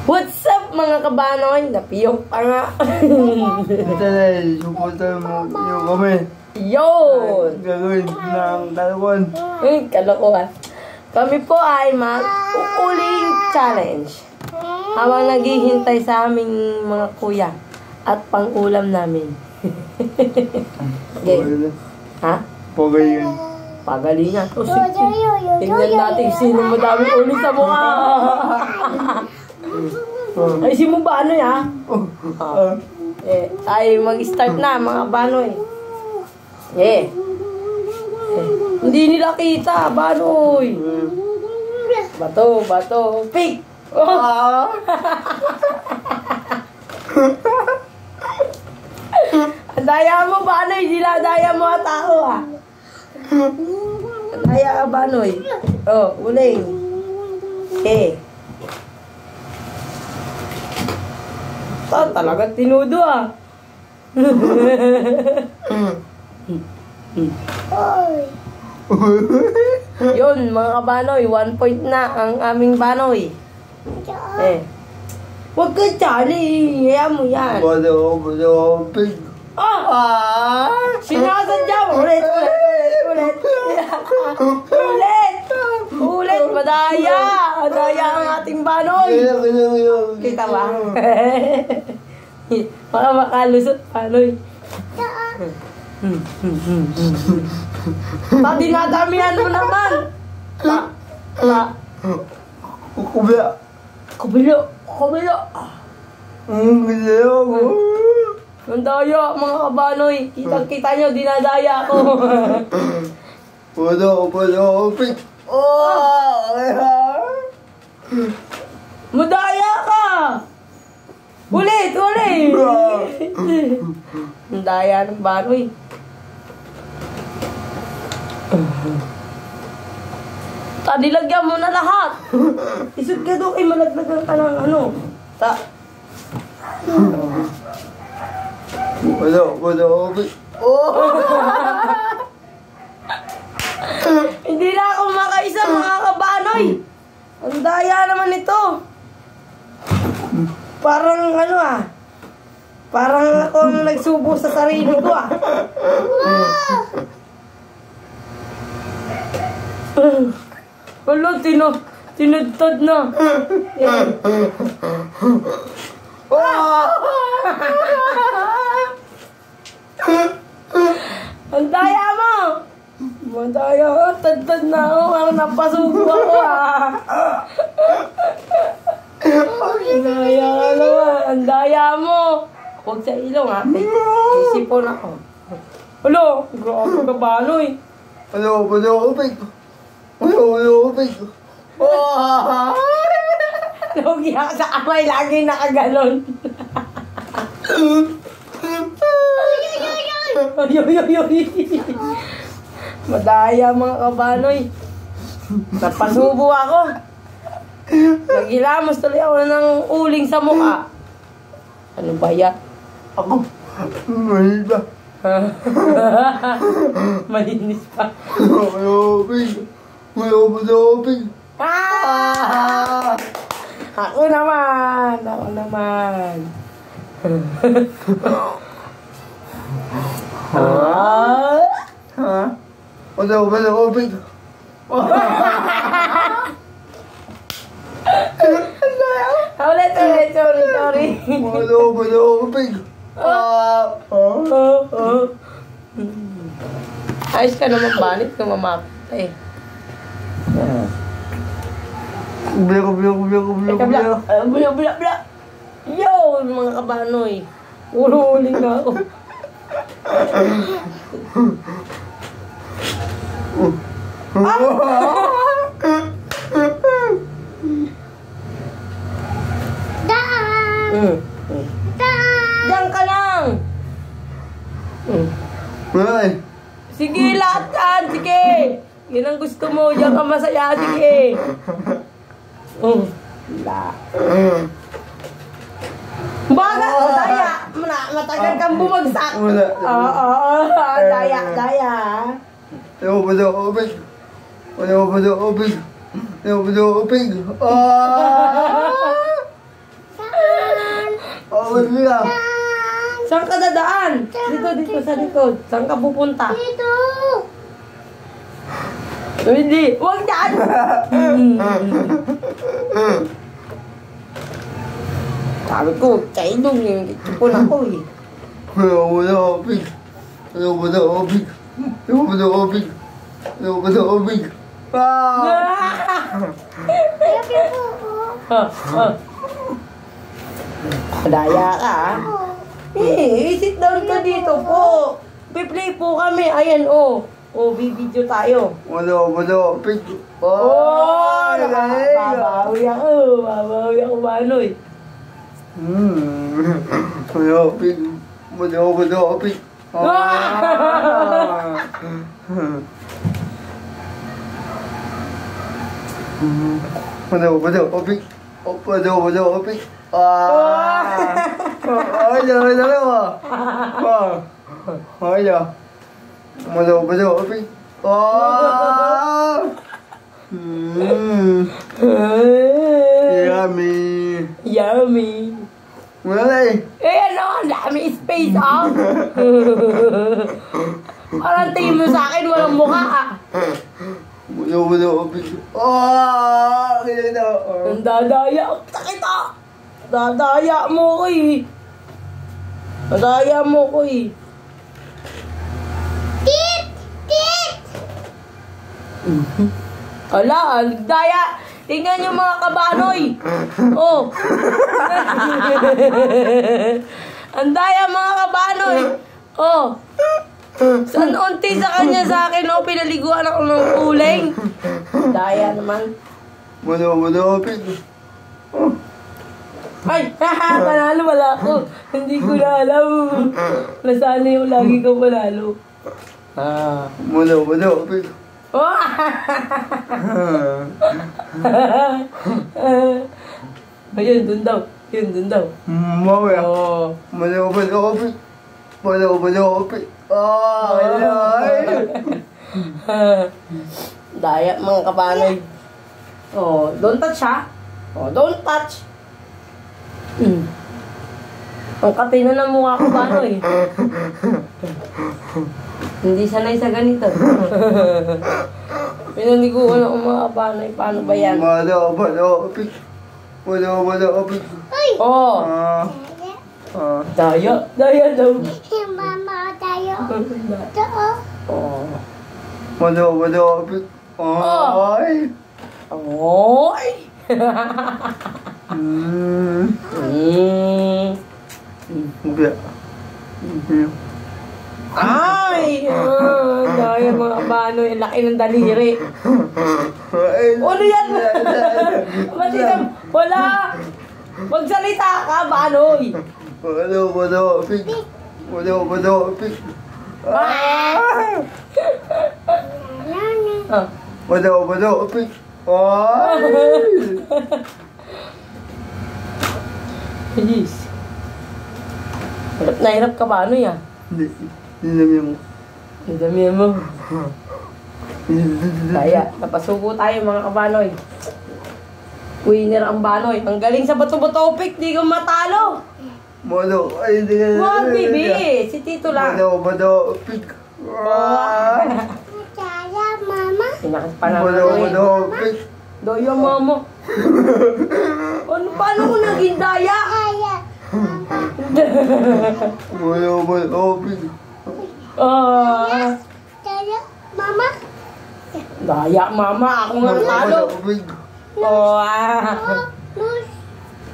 What's up mga kabanoy? Napiyok pa nga. Ito supportan mo yung kami. Yun! Gagawin ng kalokohan. Kalokohan. Kami po ay mag-uuling challenge. Habang naghihintay sa aming mga kuya at pang-ulam namin. Okay. Ha? Pagayin. Pagalingan. O sige. Tingnan natin sino madami uling sa mukha. Ay, si mo ba ano ya? Ay, mag-start na mga banoy. Hindi nila kita, banoy. Bato, pick! Daya mo banoy, daya mo at tao ha. Daya ka banoy. Oh, uling. Talaga tinudo ah. Yun mga kabanoy, 1 point na ang aming banoy. Huwag ka Charlie, hayaan mo yan. Bado, pig. Sinasadya mo. Ulit, madaya. Madaya ang ating banoy. Kita ba? Baka makalusot banoy. Dinadamihan mo naman. Kubilo. Ang daya mga kabanoy. Kitang-kita nyo, dinadaya ko. Bado, pig. Madaya ka! Ulit! Ang daya ng banoy. Nilagyan mo na lahat. Isod ka doon, malaglagan ka ng ano. Bado, pig. Hindi na ako makaisa mga kabanoy. Ang daya naman ito. Parang ano ah. Parang akong nagsubo sa sarili ko ah. Wala, tinudtod na. Ang daya mo. Madaya ka, tad na ako. Ang napasubo ako ah. Ang daya ka naman. Ang daya mo. Huwag sa ilong ha. Isipon ako. Hello, grabe ka banoy. Bado, pig. Pig. Lugi ako sa kamay, lagi nakaganon. Madaya mga kabanoy. Napasubo ako. Nagilamos tuloy ako ng uling sa mukha. Ano ba yan? Ako. Malinis ba? Malinis pa. Bado, pig. Ako naman. Bado, pig. Ulit, sorry. Bado, pig. Ayos ka naman banit kung mamakita eh. Bla. Yo, mga kabanoy. Uling na ako. Diyan ka lang. Sige, lahat yan. Sige. Yan ang gusto mo. Diyan ka masaya. Sige. Baga! Daya! Matagal kang bumagsak. Oo. Daya. Bado, pig. Wala. Saan ka dadaan? Dito, sa likod. Saan ka pupunta? Dito. Hindi. Huwag dyan! Sabi ko, kailong yung kitipon ako eh. Wala, big. Wala, big. Wala, big. Wala, big. Daya ka ah. Sit down ka dito po. Piplay po kami. Ayan oh. Oh, bibidyo tayo. Wala, big. Oh, babawi ako. Babawi ako Banoy. Wala, big. Wala, big. Wala, big. Wala, big. Ay, dalawa. Ay, Wala, big. Yummy. Yummy. Wala eh. Eh ano, ang dami space ah. Parang tingin mo sa akin, walang mukha ah. Wala, big. Kaya na. Ang dadaya, sakit ah. Dadaya mo ko eh. Dadaya mo ko eh. Tit! Tit! Ala, ang daya. Tingnan yung mga kabanoy. Oh. Ang daya mga kabanoy. Oh. San unti sa kanya sa akin, oh, pinaliguan ako ng uling. Daya naman. Wala, big. Ay, haha, panalo wala ako. Hindi ko na alam. Nasaan yung lagi ko panalo. Ah. Wala, big. Oh! Ayun, dun daw. Yun, dun daw. Mawaya. Oh. Wala, big. Wala, big. Daya mga kapanoy. Oh, don't touch ha. Oh, don't touch. Ang katina ng mukha ko panoy. Hindi sanay sa ganito. Pinaliguan ako mga kapanoy. Paano ba yan? Wala, big. Wala, big. Oh, daya. Daya daw. Mama tayo. Ito oh. Oh. Wala, big. Ay. Oy! Hindi. Ay! Daya mga banoy. Ang laki ng daliri. Ano yan? Matitang, wala! Magsalita ka, banoy! Wala, big. Wala, big. Ah. Wala, big. Ay! Yes. Hirap na hirap ka ba? Ano yan? Hindi namin mo. Ang dami mo. Kaya, napasuko tayo mga kabanoy. Winner ang banoy. Ang galing sa bato-bato-pick, di ka matalo. Malo, ay hindi ka. Wag, bibi. Si Tito lang. Malo, big. Kaya mama. Pinakas pa naman Malo, big. Daya mama. Ano, paano ko naging daya? Kaya Malo, big. Ah, kaya mama. daya mama. Ako nga talo. Big. Oh, Mus.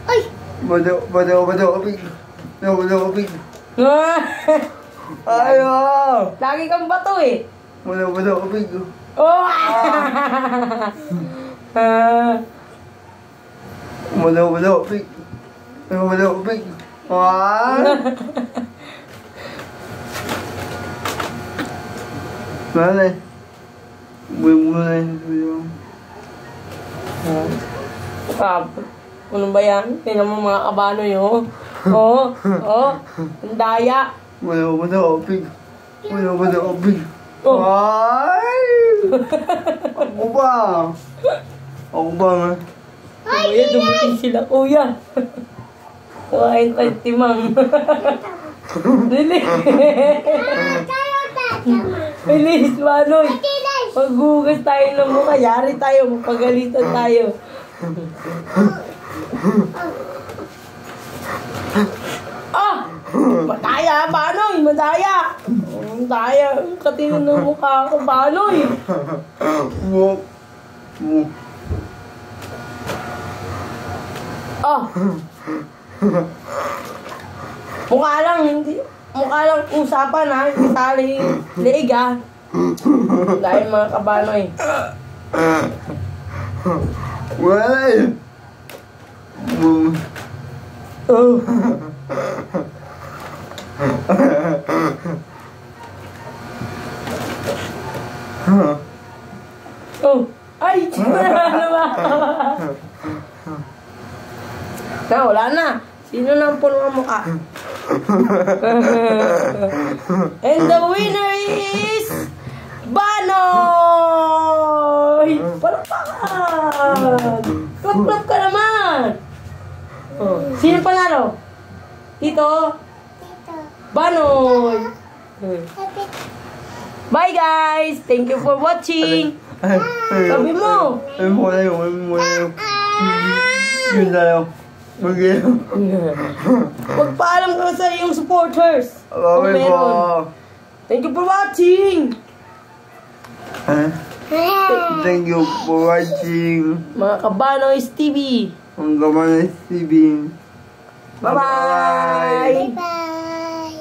Ay. Malo, big. Malo, big. Ah. Ayaw! Lagi kang bato eh. Malo, big. Oh! Malo, big. Malo, big. Nanay. Muna yun. Ano ba yan? Tingnan mo mga kabano yun. Oh, oh, ang daya. Malo, big. Malo, big. Oh. Ay! Ako ba? Ako ba nga? Kuya, dumating sila, kuya. Kuhain tayo timang. Bilis. Tayo, tama. Bilis, Manoy. Bilis. Maghugas tayo ng mukha. Yari tayo. Magpagalitan tayo. Ah! Madaya, Manoy! Madaya! Madaya. Katino ng mukha ko, Manoy. Wop. Wop. Ah! Mukha lang, hindi. Mukha lang usapan ha. Hindi tali leeg ha. Dahil mga kabanoy. Well. Oh. Oh. Ay! Ano ba? Na, wala na. Sino nang puno ang mukha? And the winner is... Banoy! Palakpakan! Klap-klap ka naman! Oh. Sino panalo? Tito? Dito. Banoy! Sabi. Bye guys! Thank you for watching! Sabi mo! Ay mo na yun. Yun na lang. Mag-inom. Magpaalam ka sa iyong supporters. Kung Okay meron. po. Thank you for watching! Thank you for watching. Mga Kabanoys TV. Ang gaman ng TV. Bye-bye! Bye. Bye.